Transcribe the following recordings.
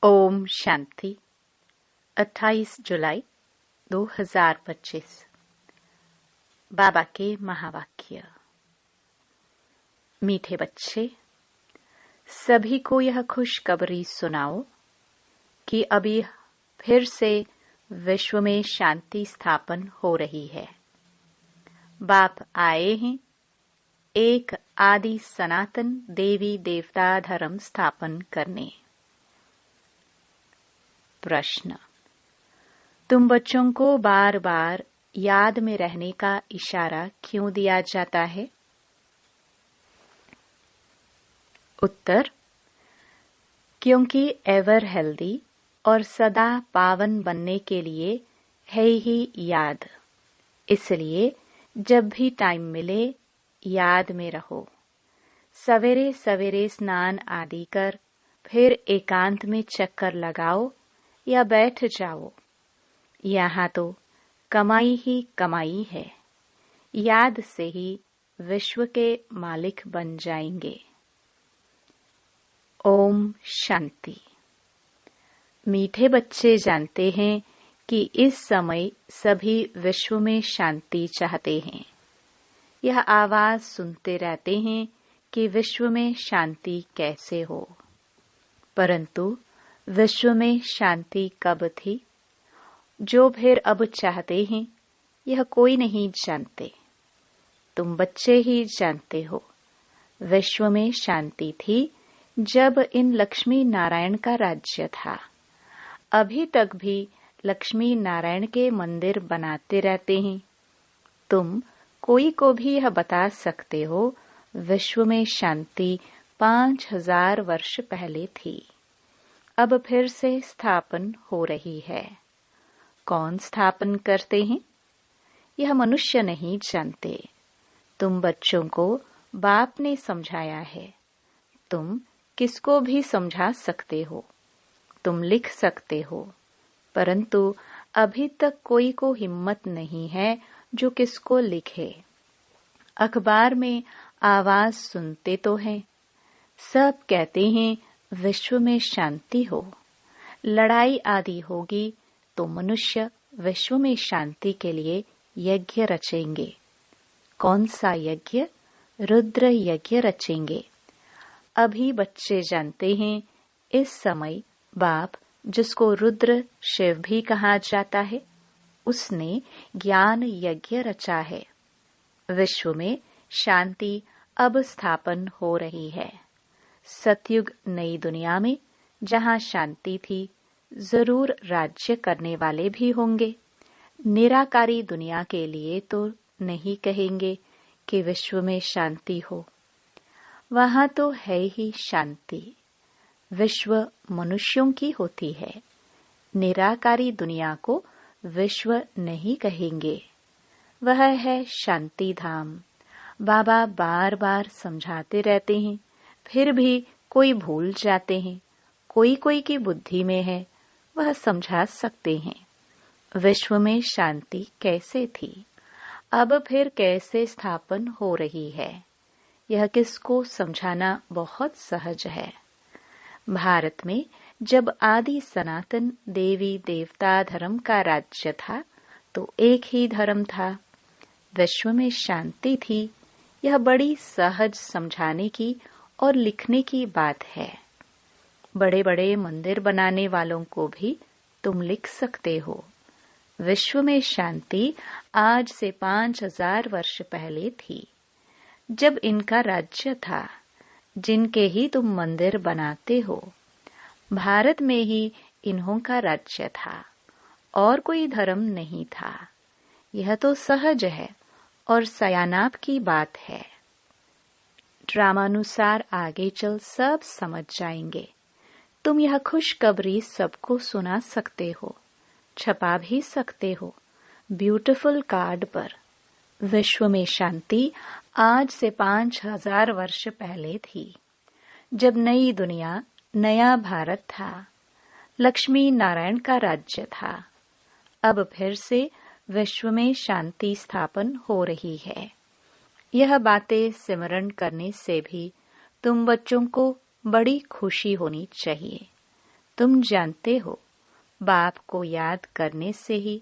ओम शांति 28 जुलाई 2025। बाबा के महावाक्य। मीठे बच्चे, सभी को यह खुशखबरी सुनाओ कि अभी फिर से विश्व में शांति स्थापन हो रही है। बाप आए हैं एक आदि सनातन देवी देवता धर्म स्थापन करने। प्रश्न: तुम बच्चों को बार बार याद में रहने का इशारा क्यों दिया जाता है? उत्तर: क्योंकि एवर हेल्दी और सदा पावन बनने के लिए है ही याद। इसलिए जब भी टाइम मिले याद में रहो। सवेरे सवेरे स्नान आदि कर फिर एकांत में चक्कर लगाओ या बैठ जाओ। यहाँ तो कमाई ही कमाई है। याद से ही विश्व के मालिक बन जाएंगे। ओम शांति। मीठे बच्चे जानते हैं कि इस समय सभी विश्व में शांति चाहते हैं। यह आवाज सुनते रहते हैं कि विश्व में शांति कैसे हो। परंतु विश्व में शांति कब थी, जो फिर अब चाहते हैं, यह कोई नहीं जानते। तुम बच्चे ही जानते हो। विश्व में शांति थी जब इन लक्ष्मी नारायण का राज्य था। अभी तक भी लक्ष्मी नारायण के मंदिर बनाते रहते हैं। तुम कोई को भी यह बता सकते हो विश्व में शांति 5000 वर्ष पहले थी। अब फिर से स्थापन हो रही है। कौन स्थापन करते हैं, यह मनुष्य नहीं जानते। तुम बच्चों को बाप ने समझाया है। तुम किसको भी समझा सकते हो, तुम लिख सकते हो, परंतु अभी तक कोई को हिम्मत नहीं है जो किसको लिखे। अखबार में आवाज सुनते तो हैं, सब कहते हैं विश्व में शांति हो। लड़ाई आदि होगी तो मनुष्य विश्व में शांति के लिए यज्ञ रचेंगे। कौन सा यज्ञ? रुद्र यज्ञ रचेंगे। अभी बच्चे जानते हैं इस समय बाप, जिसको रुद्र शिव भी कहा जाता है, उसने ज्ञान यज्ञ रचा है। विश्व में शांति अब स्थापन हो रही है। सतयुग नई दुनिया में जहाँ शांति थी, जरूर राज्य करने वाले भी होंगे। निराकारी दुनिया के लिए तो नहीं कहेंगे कि विश्व में शांति हो। वहाँ तो है ही शांति। विश्व मनुष्यों की होती है। निराकारी दुनिया को विश्व नहीं कहेंगे। वह है शांति धाम। बाबा बार बार समझाते रहते हैं, फिर भी कोई भूल जाते हैं। कोई कोई की बुद्धि में है, वह समझा सकते हैं विश्व में शांति कैसे थी, अब फिर कैसे स्थापन हो रही है। यह किसको समझाना बहुत सहज है। भारत में जब आदि सनातन देवी देवता धर्म का राज्य था, तो एक ही धर्म था। विश्व में शांति थी। यह बड़ी सहज समझाने की और लिखने की बात है। बड़े बड़े मंदिर बनाने वालों को भी तुम लिख सकते हो। विश्व में शांति आज से 5000 वर्ष पहले थी, जब इनका राज्य था, जिनके ही तुम मंदिर बनाते हो। भारत में ही इन्हों का राज्य था और कोई धर्म नहीं था। यह तो सहज है और सयानाप की बात है। ड्रामानुसार आगे चल सब समझ जाएंगे। तुम यह खुशखबरी सबको सुना सकते हो, छपा भी सकते हो ब्यूटीफुल कार्ड पर। विश्व में शांति आज से 5000 वर्ष पहले थी, जब नई दुनिया, नया भारत था। लक्ष्मी नारायण का राज्य था। अब फिर से विश्व में शांति स्थापन हो रही है। यह बातें सिमरन करने से भी तुम बच्चों को बड़ी खुशी होनी चाहिए। तुम जानते हो, बाप को याद करने से ही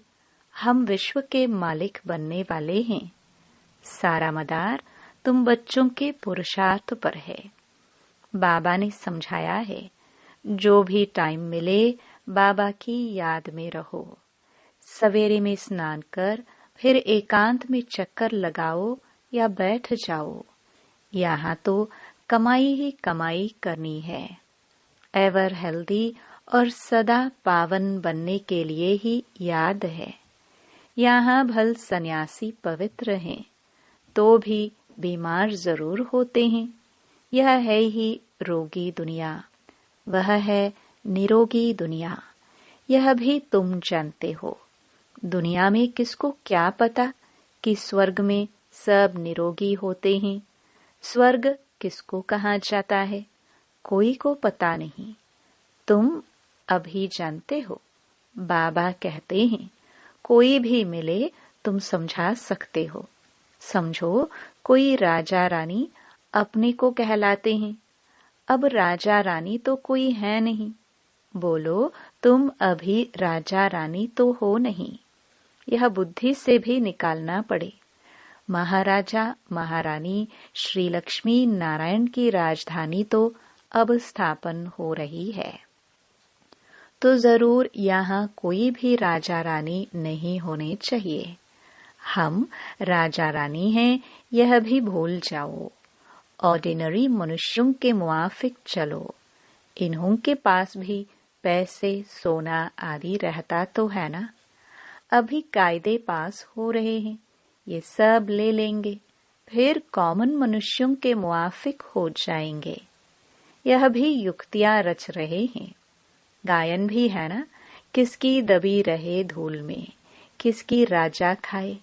हम विश्व के मालिक बनने वाले हैं। सारा मदार तुम बच्चों के पुरुषार्थ पर है। बाबा ने समझाया है, जो भी टाइम मिले बाबा की याद में रहो। सवेरे में स्नान कर फिर एकांत में चक्कर लगाओ या बैठ जाओ। यहाँ तो कमाई ही कमाई करनी है। एवर हेल्दी और सदा पावन बनने के लिए ही याद है। यहाँ भल सन्यासी पवित्र हैं, तो भी बीमार जरूर होते हैं। यह है ही रोगी दुनिया, वह है निरोगी दुनिया। यह भी तुम जानते हो। दुनिया में किसको क्या पता कि स्वर्ग में सब निरोगी होते हैं। स्वर्ग किसको कहा जाता है, कोई को पता नहीं। तुम अभी जानते हो। बाबा कहते हैं, कोई भी मिले तुम समझा सकते हो। समझो, कोई राजा रानी अपने को कहलाते हैं। अब राजा रानी तो कोई है नहीं। बोलो, तुम अभी राजा रानी तो हो नहीं। यह बुद्धि से भी निकालना पड़े। महाराजा महारानी श्री लक्ष्मी नारायण की राजधानी तो अब स्थापन हो रही है, तो जरूर यहाँ कोई भी राजा रानी नहीं होने चाहिए। हम राजा रानी हैं, यह भी भूल जाओ। ऑर्डिनरी मनुष्यों के मुआफिक चलो। इन्हों के पास भी पैसे सोना आदि रहता तो है ना। अभी कायदे पास हो रहे हैं, ये सब ले लेंगे, फिर कॉमन मनुष्यों के मुआफिक हो जाएंगे। यह भी युक्तियां रच रहे हैं। गायन भी है ना, किसकी दबी रहे धूल में, किसकी राजा खाए।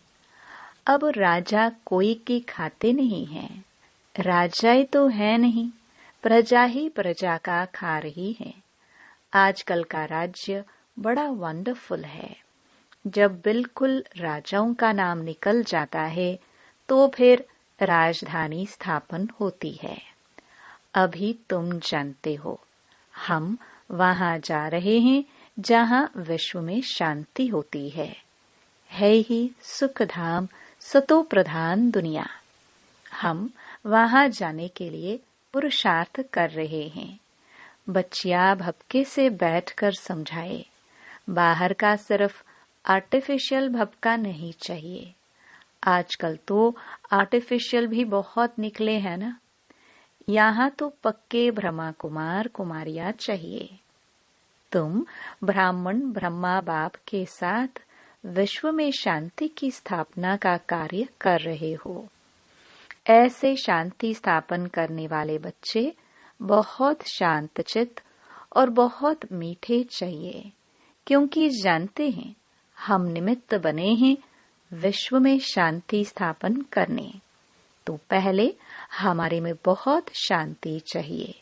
अब राजा कोई की खाते नहीं है। राजाएं तो है नहीं, प्रजा ही प्रजा का खा रही है। आजकल का राज्य बड़ा वंडरफुल है। जब बिल्कुल राजाओं का नाम निकल जाता है तो फिर राजधानी स्थापन होती है। अभी तुम जानते हो, हम वहां जा रहे हैं जहां विश्व में शांति होती है ही सुखधाम सतो प्रधान दुनिया। हम वहां जाने के लिए पुरुषार्थ कर रहे हैं। बच्चियां भपके से बैठकर समझाए, बाहर का सिर्फ आर्टिफिशियल भपका नहीं चाहिए। आजकल तो आर्टिफिशियल भी बहुत निकले हैं ना। यहाँ तो पक्के ब्रह्मा कुमार कुमारियां चाहिए। तुम ब्राह्मण ब्रह्मा बाप के साथ विश्व में शांति की स्थापना का कार्य कर रहे हो। ऐसे शांति स्थापन करने वाले बच्चे बहुत शांतचित्त और बहुत मीठे चाहिए, क्योंकि जानते हैं हम निमित्त बने हैं विश्व में शांति स्थापन करने। तो पहले हमारे में बहुत शांति चाहिए।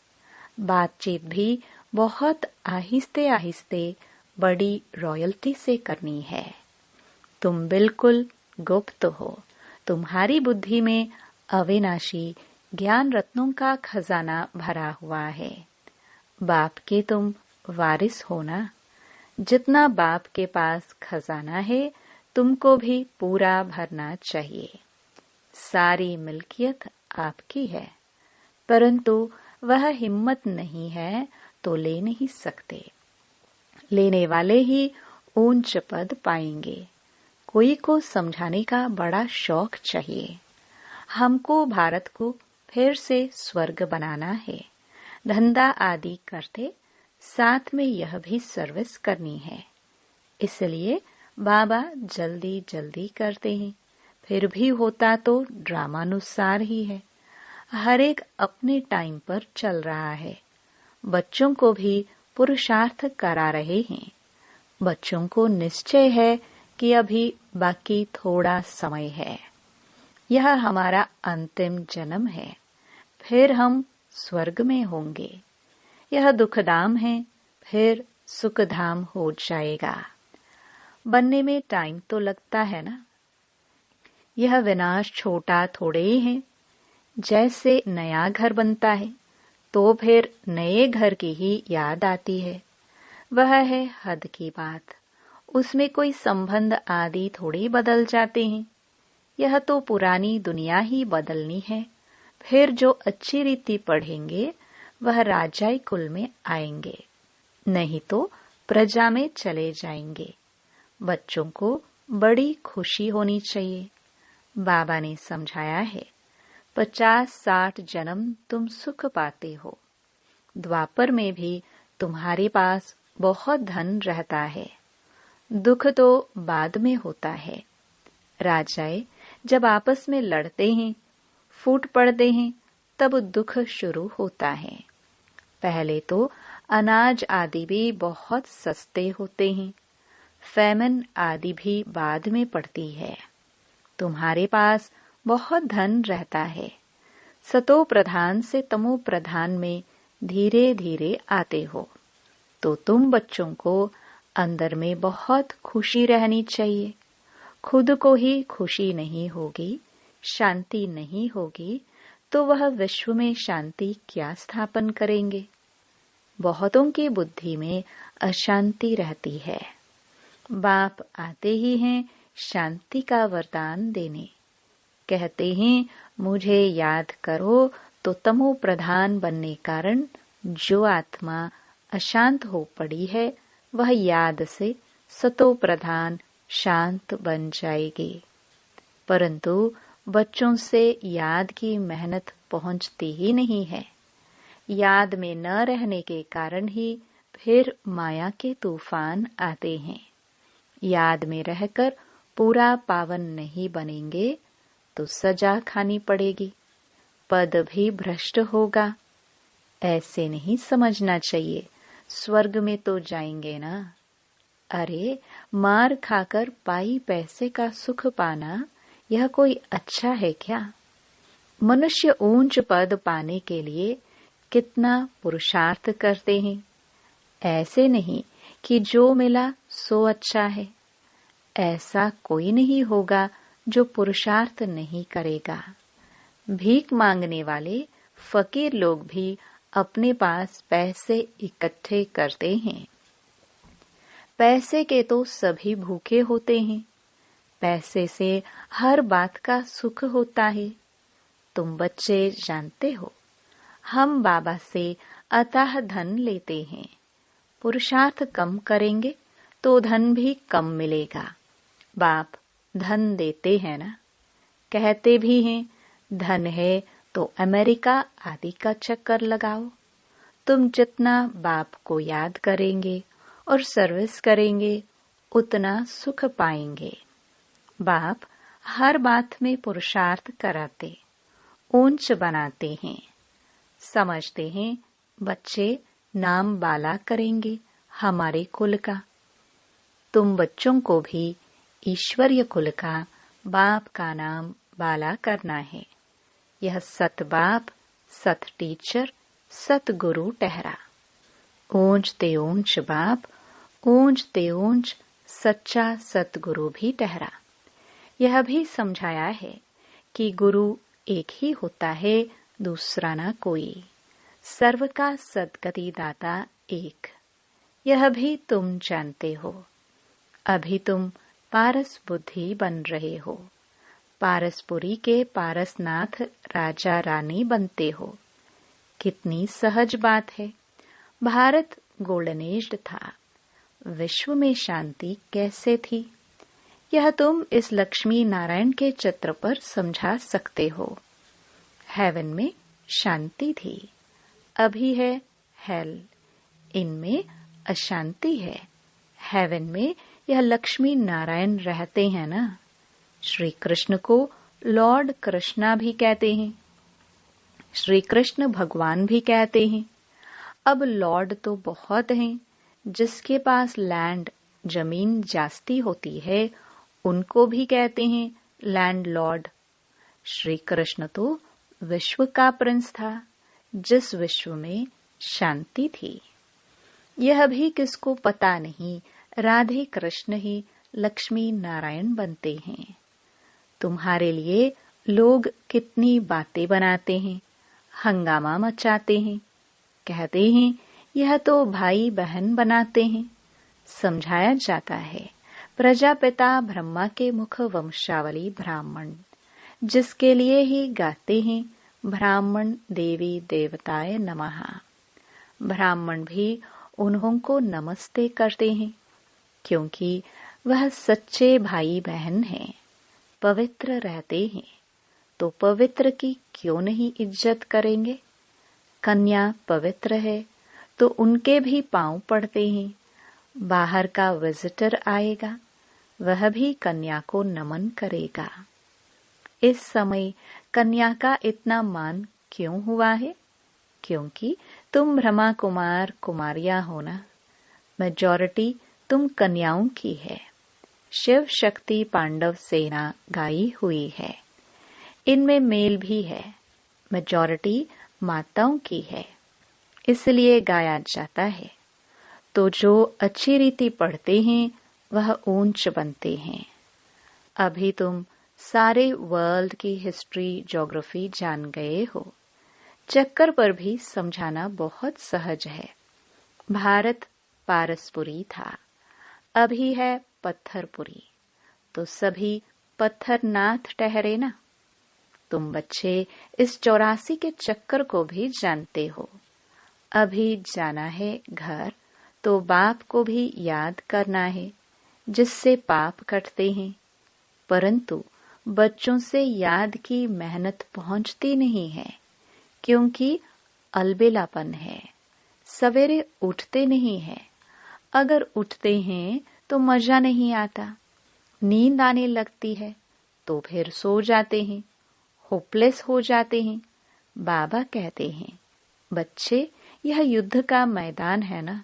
बातचीत भी बहुत आहिस्ते आहिस्ते बड़ी रॉयल्टी से करनी है। तुम बिल्कुल गुप्त हो। तुम्हारी बुद्धि में अविनाशी ज्ञान रत्नों का खजाना भरा हुआ है। बाप के तुम वारिस हो ना। जितना बाप के पास खजाना है, तुमको भी पूरा भरना चाहिए। सारी मिल्कियत आपकी है, परंतु वह हिम्मत नहीं है तो ले नहीं सकते। लेने वाले ही ऊंच पद पाएंगे। कोई को समझाने का बड़ा शौक चाहिए। हमको भारत को फिर से स्वर्ग बनाना है। धंधा आदि करते साथ में यह भी सर्विस करनी है। इसलिए बाबा जल्दी जल्दी करते हैं। फिर भी होता तो ड्रामानुसार ही है। हर एक अपने टाइम पर चल रहा है। बच्चों को भी पुरुषार्थ करा रहे हैं। बच्चों को निश्चय है कि अभी बाकी थोड़ा समय है। यह हमारा अंतिम जन्म है, फिर हम स्वर्ग में होंगे। यह दुखधाम है, फिर सुखधाम हो जाएगा। बनने में टाइम तो लगता है ना। यह विनाश छोटा थोड़े ही है। जैसे नया घर बनता है तो फिर नए घर की ही याद आती है। वह है हद की बात। उसमें कोई संबंध आदि थोड़ी बदल जाते हैं। यह तो पुरानी दुनिया ही बदलनी है। फिर जो अच्छी रीति पढ़ेंगे वह राजाई कुल में आएंगे, नहीं तो प्रजा में चले जाएंगे। बच्चों को बड़ी खुशी होनी चाहिए। बाबा ने समझाया है, 50-60 जन्म तुम सुख पाते हो। द्वापर में भी तुम्हारे पास बहुत धन रहता है। दुख तो बाद में होता है। राजाए जब आपस में लड़ते हैं, फूट पड़ते हैं, तब दुख शुरू होता है। पहले तो अनाज आदि भी बहुत सस्ते होते हैं। फैमन आदि भी बाद में पड़ती है। तुम्हारे पास बहुत धन रहता है। सतो प्रधान से तमो प्रधान में धीरे धीरे आते हो, तो तुम बच्चों को अंदर में बहुत खुशी रहनी चाहिए। खुद को ही खुशी नहीं होगी, शांति नहीं होगी, तो वह विश्व में शांति क्या स्थापन करेंगे। बहुतों की बुद्धि में अशांति रहती है। बाप आते ही हैं शांति का वरदान देने। कहते हैं मुझे याद करो, तो तमो प्रधान बनने कारण जो आत्मा अशांत हो पड़ी है, वह याद से सतो प्रधान शांत बन जाएगी। परंतु बच्चों से याद की मेहनत पहुंचती ही नहीं है। याद में न रहने के कारण ही फिर माया के तूफान आते हैं। याद में रहकर पूरा पावन नहीं बनेंगे तो सजा खानी पड़ेगी, पद भी भ्रष्ट होगा। ऐसे नहीं समझना चाहिए, स्वर्ग में तो जाएंगे ना। अरे मार खाकर पाई पैसे का सुख पाना, यह कोई अच्छा है क्या? मनुष्य ऊंच पद पाने के लिए कितना पुरुषार्थ करते हैं। ऐसे नहीं कि जो मिला सो अच्छा है। ऐसा कोई नहीं होगा जो पुरुषार्थ नहीं करेगा। भीख मांगने वाले फकीर लोग भी अपने पास पैसे इकट्ठे करते हैं। पैसे के तो सभी भूखे होते हैं। पैसे से हर बात का सुख होता है। तुम बच्चे जानते हो, हम बाबा से अतः धन लेते हैं। पुरुषार्थ कम करेंगे तो धन भी कम मिलेगा। बाप धन देते हैं ना, कहते भी हैं धन है तो अमेरिका आदि का चक्कर लगाओ। तुम जितना बाप को याद करेंगे और सर्विस करेंगे, उतना सुख पाएंगे। बाप हर बात में पुरुषार्थ कराते, ऊंच बनाते हैं। समझते हैं बच्चे नाम बाला करेंगे हमारे कुल का। तुम बच्चों को भी ईश्वरीय कुल का बाप का नाम बाला करना है। यह सत बाप, सत टीचर, सत गुरु ठहरा। ऊंच ते ऊंच बाप, ऊंच ते ऊंच सच्चा सतगुरु भी ठहरा। यह भी समझाया है कि गुरु एक ही होता है, दूसरा ना कोई। सर्व का सद्गति दाता एक, यह भी तुम जानते हो। अभी तुम पारस बुद्धि बन रहे हो। पारसपुरी के पारसनाथ राजा रानी बनते हो। कितनी सहज बात है। भारत गोल्डन एज था, विश्व में शांति कैसे थी, यह तुम इस लक्ष्मी नारायण के चित्र पर समझा सकते हो। हेवन में शांति थी, अभी है हेल, इनमें अशांति है। हेवन में यह लक्ष्मी नारायण रहते हैं ना। श्री कृष्ण को लॉर्ड कृष्णा भी कहते हैं, श्री कृष्ण भगवान भी कहते हैं। अब लॉर्ड तो बहुत हैं, जिसके पास लैंड जमीन जास्ती होती है उनको भी कहते हैं लैंड लॉर्ड। श्री कृष्ण तो विश्व का प्रिंस था, जिस विश्व में शांति थी। यह भी किसको पता नहीं, राधे कृष्ण ही लक्ष्मी नारायण बनते हैं। तुम्हारे लिए लोग कितनी बातें बनाते हैं, हंगामा मचाते हैं, कहते हैं यह तो भाई बहन बनाते हैं। समझाया जाता है प्रजापिता ब्रह्मा के मुख वंशावली ब्राह्मण, जिसके लिए ही गाते हैं ब्राह्मण देवी देवताय नमः। ब्राह्मण भी उन्हों को नमस्ते करते हैं, क्योंकि वह सच्चे भाई बहन हैं, पवित्र रहते हैं। तो पवित्र की क्यों नहीं इज्जत करेंगे? कन्या पवित्र है तो उनके भी पांव पड़ते हैं। बाहर का विजिटर आएगा, वह भी कन्या को नमन करेगा। इस समय कन्या का इतना मान क्यों हुआ है? क्योंकि तुम ब्रह्मा कुमार कुमारियां हो ना। मेजॉरिटी तुम कन्याओं की है। शिव शक्ति पांडव सेना गाई हुई है, इनमें मेल भी है। मेजॉरिटी माताओं की है, इसलिए गाया जाता है। तो जो अच्छी रीति पढ़ते हैं वह ऊंच बनते हैं। अभी तुम सारे वर्ल्ड की हिस्ट्री ज्योग्राफी जान गए हो। चक्कर पर भी समझाना बहुत सहज है। भारत पारसपुरी था, अभी है पत्थरपुरी, तो सभी पत्थरनाथ ठहरे ना। तुम बच्चे इस 84 के चक्कर को भी जानते हो। अभी जाना है घर, तो बाप को भी याद करना है, जिससे पाप कटते हैं। परंतु बच्चों से याद की मेहनत पहुंचती नहीं है, क्योंकि अलबेलापन है। सवेरे उठते नहीं हैं। अगर उठते हैं तो मजा नहीं आता, नींद आने लगती है, तो फिर सो जाते हैं, होपलेस हो जाते हैं। बाबा कहते हैं, बच्चे यह युद्ध का मैदान है ना,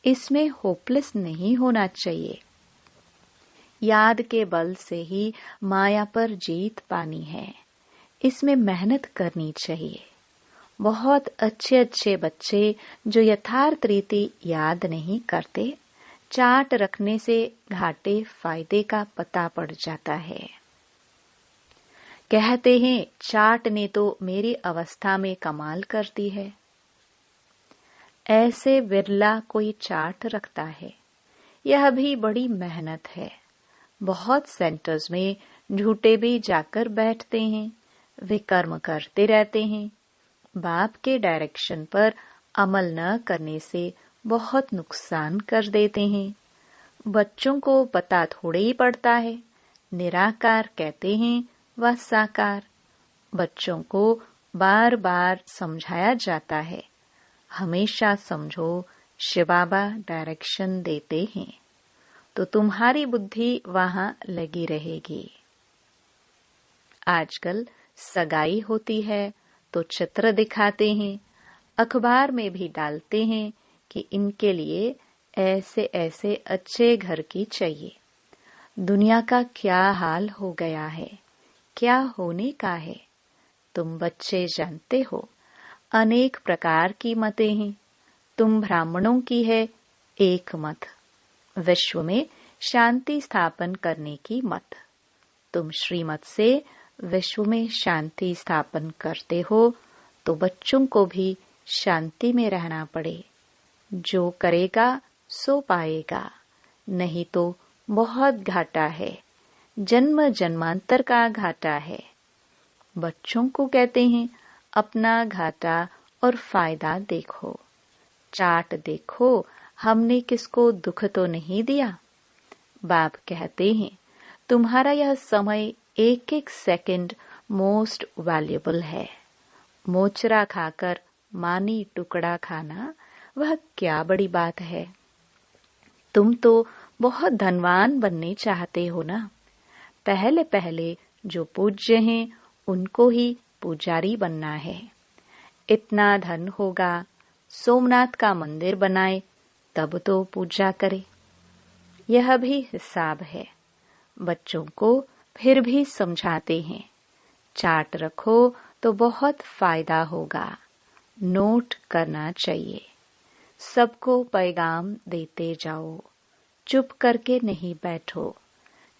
इसमें होपलेस नहीं होना चाहिए। याद के बल से ही माया पर जीत पानी है, इसमें मेहनत करनी चाहिए। बहुत अच्छे अच्छे बच्चे जो यथार्थ रीति याद नहीं करते, चार्ट रखने से घाटे फायदे का पता पड़ जाता है। कहते हैं चार्ट ने तो मेरी अवस्था में कमाल कर दी है। ऐसे विरला कोई चार्ट रखता है। यह भी बड़ी मेहनत है। बहुत सेंटर्स में झूठे भी जाकर बैठते हैं, विकर्म करते रहते हैं। बाप के डायरेक्शन पर अमल न करने से बहुत नुकसान कर देते हैं। बच्चों को पता थोड़े ही पड़ता है, निराकार कहते हैं व साकार। बच्चों को बार बार समझाया जाता है, हमेशा समझो शिव बाबा डायरेक्शन देते हैं, तो तुम्हारी बुद्धि वहां लगी रहेगी। आजकल सगाई होती है तो चित्र दिखाते हैं, अखबार में भी डालते हैं कि इनके लिए ऐसे ऐसे अच्छे घर की चाहिए। दुनिया का क्या हाल हो गया है, क्या होने का है, तुम बच्चे जानते हो। अनेक प्रकार की मतें हैं। तुम ब्राह्मणों की है एक मत, विश्व में शांति स्थापन करने की मत। तुम श्रीमत से विश्व में शांति स्थापन करते हो, तो बच्चों को भी शांति में रहना पड़े। जो करेगा सो पाएगा, नहीं तो बहुत घाटा है, जन्म जन्मांतर का घाटा है। बच्चों को कहते हैं अपना घाटा और फायदा देखो, चार्ट देखो, हमने किसको दुख तो नहीं दिया। बाप कहते हैं तुम्हारा यह समय एक एक सेकंड मोस्ट वैल्यूएबल है। मोचरा खाकर मानी टुकड़ा खाना वह क्या बड़ी बात है। तुम तो बहुत धनवान बनने चाहते हो ना। पहले पहले जो पूज्य हैं उनको ही पुजारी बनना है। इतना धन होगा, सोमनाथ का मंदिर बनाए तब तो पूजा करे। यह भी हिसाब है। बच्चों को फिर भी समझाते हैं, चार्ट रखो तो बहुत फायदा होगा, नोट करना चाहिए। सबको पैगाम देते जाओ, चुप करके नहीं बैठो।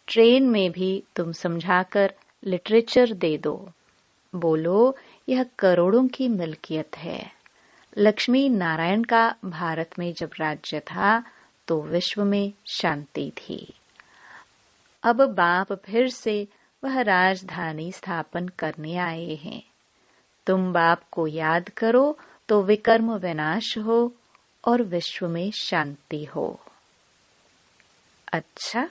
ट्रेन में भी तुम समझाकर लिटरेचर दे दो, बोलो यह करोड़ों की मिल्कियत है, लक्ष्मी नारायण का भारत में जब राज्य था तो विश्व में शांति थी। अब बाप फिर से वह राजधानी स्थापन करने आए हैं। तुम बाप को याद करो तो विकर्म विनाश हो और विश्व में शांति हो। अच्छा,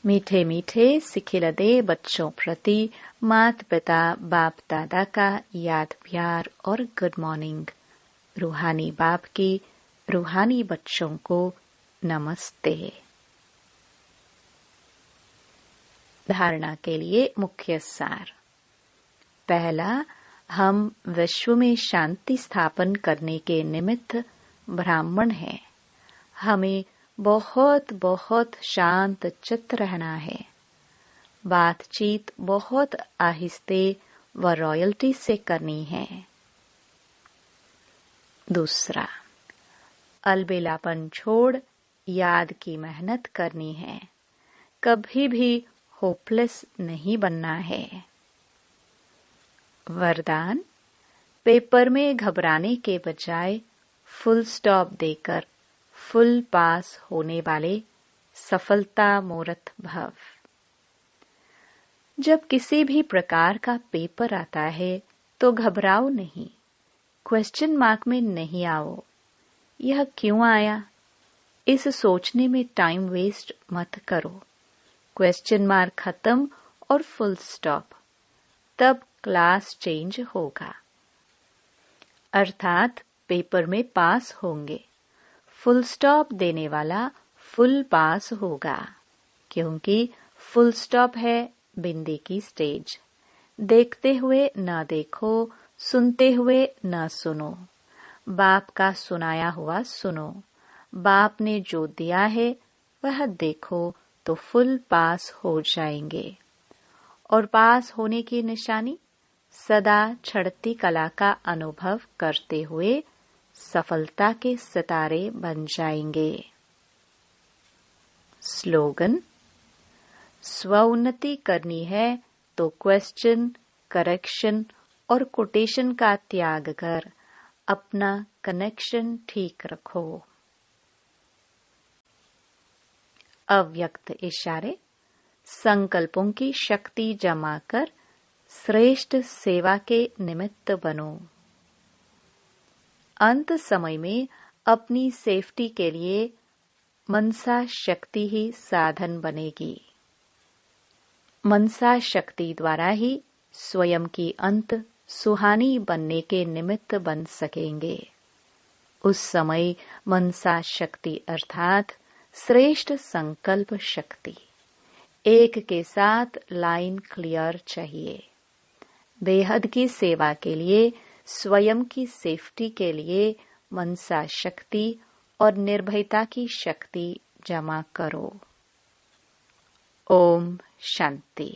मीठे मीठे सिखिलदे बच्चों प्रति माता पिता बाप दादा का याद प्यार और गुड मॉर्निंग। रूहानी बाप की रूहानी बच्चों को नमस्ते। धारणा के लिए मुख्य सार। पहला, हम विश्व में शांति स्थापन करने के निमित्त ब्राह्मण हैं। हमें बहुत बहुत शांत चित्त रहना है। बातचीत बहुत आहिस्ते व रॉयल्टी से करनी है। दूसरा, अलबेलापन छोड़ याद की मेहनत करनी है। कभी भी होपलेस नहीं बनना है। वरदान, पेपर में घबराने के बजाय फुल स्टॉप देकर फुल पास होने वाले सफलता मूर्त भव। जब किसी भी प्रकार का पेपर आता है तो घबराओ नहीं, क्वेश्चन मार्क में नहीं आओ। यह क्यों आया, इस सोचने में टाइम वेस्ट मत करो। क्वेश्चन मार्क खत्म और फुल स्टॉप, तब क्लास चेंज होगा, अर्थात पेपर में पास होंगे। फुल स्टॉप देने वाला फुल पास होगा, क्योंकि फुल स्टॉप है बिंदी की स्टेज। देखते हुए न देखो, सुनते हुए न सुनो, बाप का सुनाया हुआ सुनो। बाप ने जो दिया है वह देखो तो फुल पास हो जाएंगे। और पास होने की निशानी, सदा चढ़ती कला का अनुभव करते हुए सफलता के सितारे बन जाएंगे। स्लोगन, स्वउन्नति करनी है तो क्वेश्चन, करेक्शन और कोटेशन का त्याग कर अपना कनेक्शन ठीक रखो। अव्यक्त इशारे, संकल्पों की शक्ति जमा कर श्रेष्ठ सेवा के निमित्त बनो। अंत समय में अपनी सेफ्टी के लिए मनसा शक्ति ही साधन बनेगी। मनसा शक्ति द्वारा ही स्वयं की अंत सुहानी बनने के निमित्त बन सकेंगे। उस समय मनसा शक्ति अर्थात श्रेष्ठ संकल्प शक्ति एक के साथ लाइन क्लियर चाहिए। बेहद की सेवा के लिए, स्वयं की सेफ्टी के लिए मनसा शक्ति और निर्भयता की शक्ति जमा करो। ओम शांति।